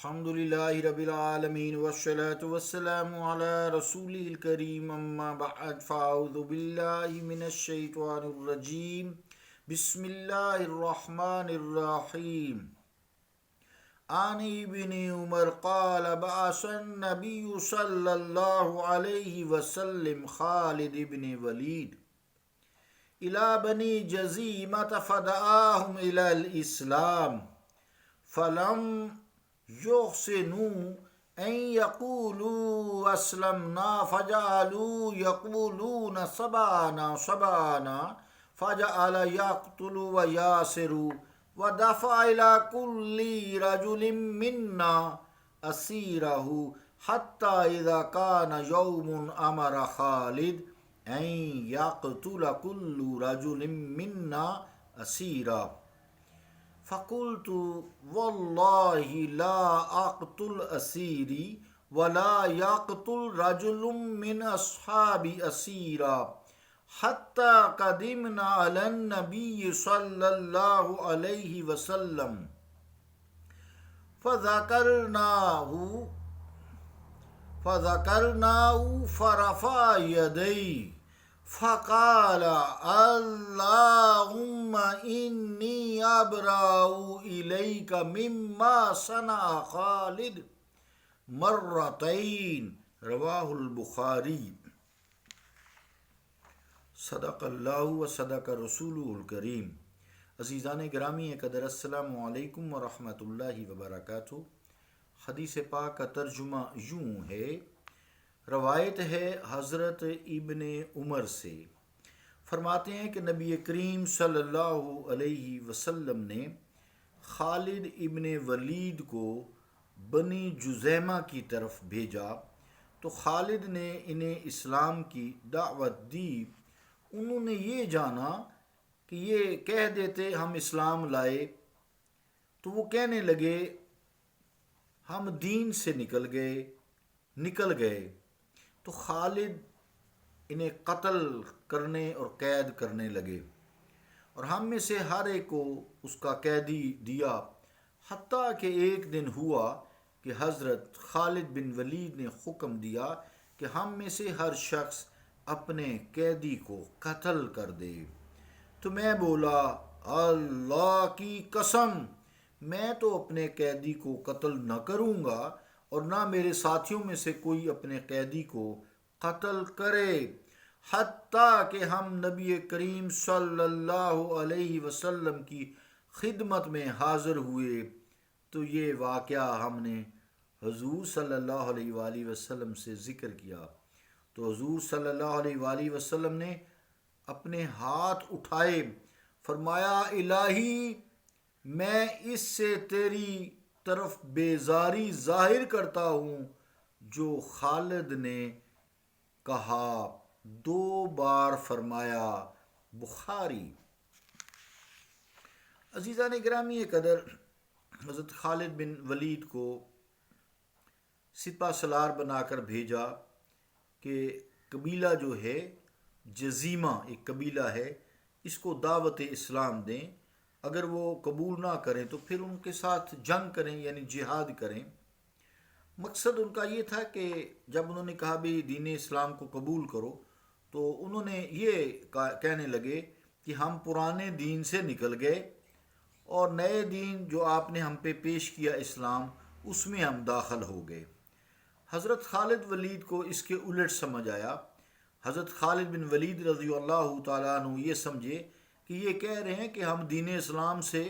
الحمد لله رب العالمين والصلاة والسلام على رسوله الكريم أما بعد فأعوذ بالله من الشيطان الرجيم بسم الله الرحمن الرحيم عن ابن عمر قال بعث النبي صلى الله عليه وسلم خالد بن وليد إلى بني جزيمة فدعاهم إلى الإسلام فلم يحسنوا أن يقولوا أسلمنا فجعلوا يقولون سبعنا فجعل يقتل وياسر ودفع إلى كل رجل منا أسيره حتى إذا كان يوم أمر خالد أن يقتل كل رجل منا أسيرا فقلت والله لا أقتل أسيري ولا يقتل رجل من أصحابي أسيرا حتى قدمنا على النبي صلى الله عليه وسلم فذكرناه فرفع يديه فقال اللهم إني أبرأ إليك مما صنع خالد مرتين رواہ البخاری۔ صدق اللہ و صدق رسولہ الکریم۔ عزیزان گرامی قدر، السلام علیکم ورحمۃ اللہ وبرکاتہ۔ حدیث پاک کا ترجمہ یوں ہے، روایت ہے حضرت ابن عمر سے، فرماتے ہیں کہ نبی کریم صلی اللہ علیہ وسلم نے خالد ابن ولید کو بنی جزیمہ کی طرف بھیجا تو خالد نے انہیں اسلام کی دعوت دی۔ انہوں نے یہ جانا کہ یہ کہہ دیتے ہم اسلام لائے تو وہ کہنے لگے ہم دین سے نکل گئے تو خالد انہیں قتل کرنے اور قید کرنے لگے اور ہم میں سے ہر ایک کو اس کا قیدی دیا، حتیٰ کہ ایک دن ہوا کہ حضرت خالد بن ولید نے حکم دیا کہ ہم میں سے ہر شخص اپنے قیدی کو قتل کر دے۔ تو میں بولا اللہ کی قسم، میں تو اپنے قیدی کو قتل نہ کروں گا اور نہ میرے ساتھیوں میں سے کوئی اپنے قیدی کو قتل کرے، حتیٰ کہ ہم نبی کریم صلی اللہ علیہ وسلم کی خدمت میں حاضر ہوئے تو یہ واقعہ ہم نے حضور صلی اللہ علیہ وآلہ وسلم سے ذکر کیا تو حضور صلی اللہ علیہ وآلہ وسلم نے اپنے ہاتھ اٹھائے، فرمایا الہی میں اس سے تیری طرف بیزاری ظاہر کرتا ہوں جو خالد نے کہا، 2 بار فرمایا، بخاری۔ عزیزان گرامی قدر، حضرت خالد بن ولید کو سپہ سالار بنا کر بھیجا کہ قبیلہ جو ہے جزیمہ ایک قبیلہ ہے، اس کو دعوت اسلام دیں، اگر وہ قبول نہ کریں تو پھر ان کے ساتھ جنگ کریں یعنی جہاد کریں۔ مقصد ان کا یہ تھا کہ جب انہوں نے کہا بھی دین اسلام کو قبول کرو تو انہوں نے یہ کہنے لگے کہ ہم پرانے دین سے نکل گئے اور نئے دین جو آپ نے ہم پہ پیش کیا اسلام، اس میں ہم داخل ہو گئے۔ حضرت خالد ولید کو اس کے الٹ سمجھ آیا۔ حضرت خالد بن ولید رضی اللہ تعالیٰ عنہ یہ سمجھے کہ یہ کہہ رہے ہیں کہ ہم دین اسلام سے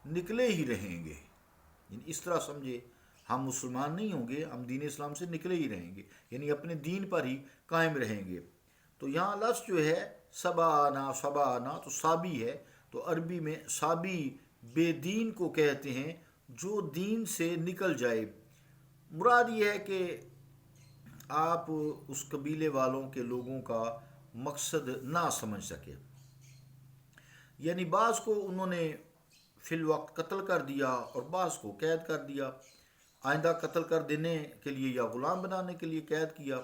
نکلے ہی رہیں گے، یعنی اس طرح سمجھے ہم مسلمان نہیں ہوں گے، ہم دین اسلام سے نکلے ہی رہیں گے، یعنی اپنے دین پر ہی قائم رہیں گے۔ تو یہاں لفظ جو ہے سبانا تو سابی ہے، تو عربی میں سابی بے دین کو کہتے ہیں جو دین سے نکل جائے۔ مراد یہ ہے کہ آپ اس قبیلے والوں کے لوگوں کا مقصد نہ سمجھ سکے، یعنی بعض کو انہوں نے فی الوقت قتل کر دیا اور بعض کو قید کر دیا، آئندہ قتل کر دینے کے لیے یا غلام بنانے کے لیے قید کیا۔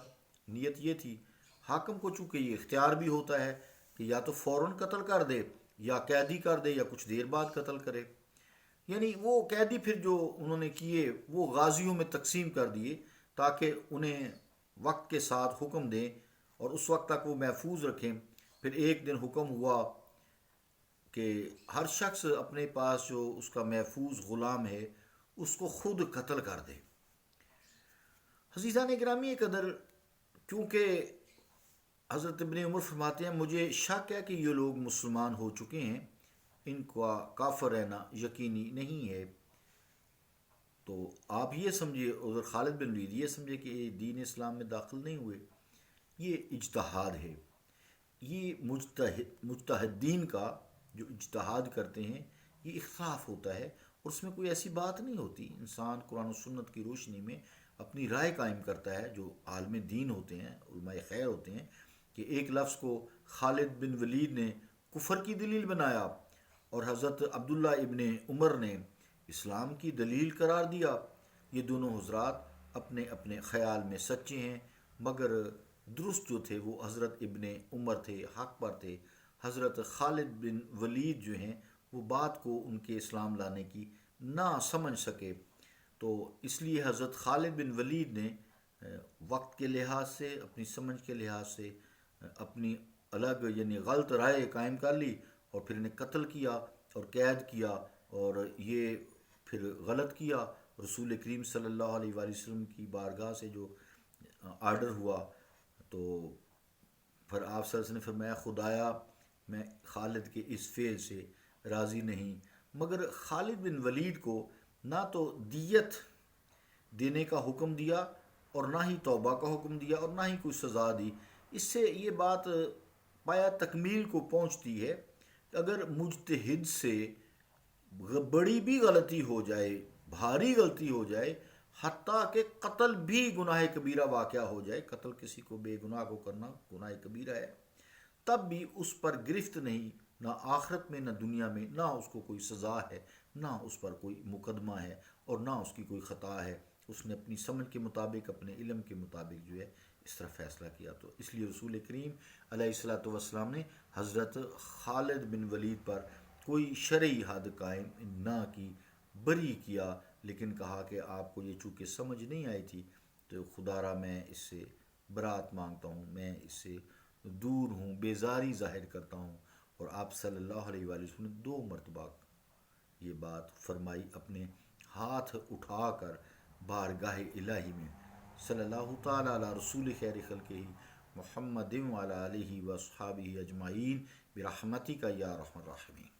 نیت یہ تھی، حاکم کو چونکہ یہ اختیار بھی ہوتا ہے کہ یا تو فوراً قتل کر دے یا قیدی کر دے یا کچھ دیر بعد قتل کرے۔ یعنی وہ قیدی پھر جو انہوں نے کیے وہ غازیوں میں تقسیم کر دیے تاکہ انہیں وقت کے ساتھ حکم دیں اور اس وقت تک وہ محفوظ رکھیں۔ پھر ایک دن حکم ہوا کہ ہر شخص اپنے پاس جو اس کا محفوظ غلام ہے اس کو خود قتل کر دے۔ عزیزان گرامی قدر، کیونکہ حضرت ابن عمر فرماتے ہیں مجھے شک ہے کہ یہ لوگ مسلمان ہو چکے ہیں، ان کا کافر رہنا یقینی نہیں ہے، تو آپ یہ سمجھیے، ادھر خالد بن ولید یہ سمجھے کہ یہ دین اسلام میں داخل نہیں ہوئے۔ یہ اجتہاد ہے، یہ مجتہدین کا جو اجتہاد کرتے ہیں یہ اختلاف ہوتا ہے، اور اس میں کوئی ایسی بات نہیں ہوتی۔ انسان قرآن و سنت کی روشنی میں اپنی رائے قائم کرتا ہے۔ جو عالم دین ہوتے ہیں، علماء خیر ہوتے ہیں، کہ ایک لفظ کو خالد بن ولید نے کفر کی دلیل بنایا اور حضرت عبداللہ ابن عمر نے اسلام کی دلیل قرار دیا۔ یہ دونوں حضرات اپنے اپنے خیال میں سچے ہیں، مگر درست جو تھے وہ حضرت ابن عمر تھے، حق پر تھے۔ حضرت خالد بن ولید جو ہیں وہ بات کو ان کے اسلام لانے کی نہ سمجھ سکے، تو اس لیے حضرت خالد بن ولید نے وقت کے لحاظ سے، اپنی سمجھ کے لحاظ سے اپنی الگ یعنی غلط رائے قائم کر لی اور پھر انہیں قتل کیا اور قید کیا، اور یہ پھر غلط کیا۔ رسول کریم صلی اللہ علیہ وآلہ وسلم کی بارگاہ سے جو آرڈر ہوا، تو پھر آپ صلی اللہ علیہ وسلم نے فرمایا خدایا میں خالد کے اس فعل سے راضی نہیں، مگر خالد بن ولید کو نہ تو دیت دینے کا حکم دیا اور نہ ہی توبہ کا حکم دیا اور نہ ہی کوئی سزا دی۔ اس سے یہ بات پایا تکمیل کو پہنچتی ہے کہ اگر مجتہد سے بڑی بھی غلطی ہو جائے، بھاری غلطی ہو جائے، حتیٰ کہ قتل بھی گناہ کبیرہ واقعہ ہو جائے، قتل کسی کو بے گناہ کو کرنا گناہ کبیرہ ہے، تب بھی اس پر گرفت نہیں، نہ آخرت میں نہ دنیا میں، نہ اس کو کوئی سزا ہے، نہ اس پر کوئی مقدمہ ہے، اور نہ اس کی کوئی خطا ہے۔ اس نے اپنی سمجھ کے مطابق، اپنے علم کے مطابق جو ہے اس طرح فیصلہ کیا۔ تو اس لیے رسول کریم علیہ الصلاۃ والسلام نے حضرت خالد بن ولید پر کوئی شرعی حد قائم نہ کی، بری کیا، لیکن کہا کہ آپ کو یہ چونکہ سمجھ نہیں آئی تھی تو خدا را میں اس سے برات مانگتا ہوں، میں اس سے دور ہوں، بیزاری ظاہر کرتا ہوں۔ اور آپ صلی اللہ علیہ وآلہ وسلم نے 2 مرتبہ یہ بات فرمائی، اپنے ہاتھ اٹھا کر بارگاہ الہی میں، صلی اللہ تعالیٰ علی رسول خیر خلقہ محمد وعلی آلہ و اصحابہ اجمعین برحمتک یا ارحم الراحمین۔